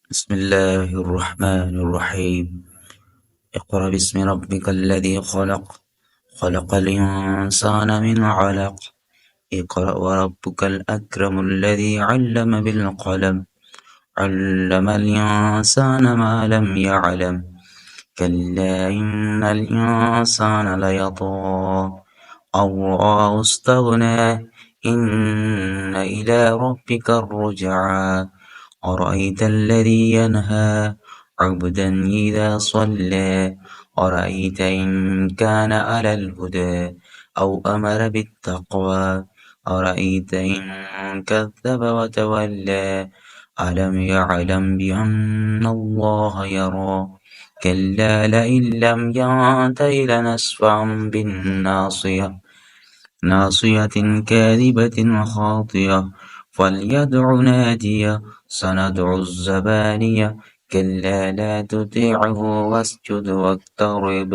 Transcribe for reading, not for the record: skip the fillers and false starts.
بسم الله الرحمن الرحيم. اقرأ باسم ربك الذي خلق، خلق الإنسان من علق. اقرأ وربك الأكرم الذي علم بالقلم، علم الإنسان ما لم يعلم. كلا إن الإنسان ليطغى أن رآه استغنى، إن إلى ربك الرجعى. أرأيت الذي ينهى عبدا إذا صلى، أرأيت إن كان على الهدى أو أمر بالتقوى، أرأيت إن كذب وتولى. ألم يعلم بأن الله يرى. كلا لئن لم ينته لنسفعا بالناصية، ناصية كاذبة خاطئة فليدع ناديه. سندع الزبانية كلا لا تطعه واسجد واقترب.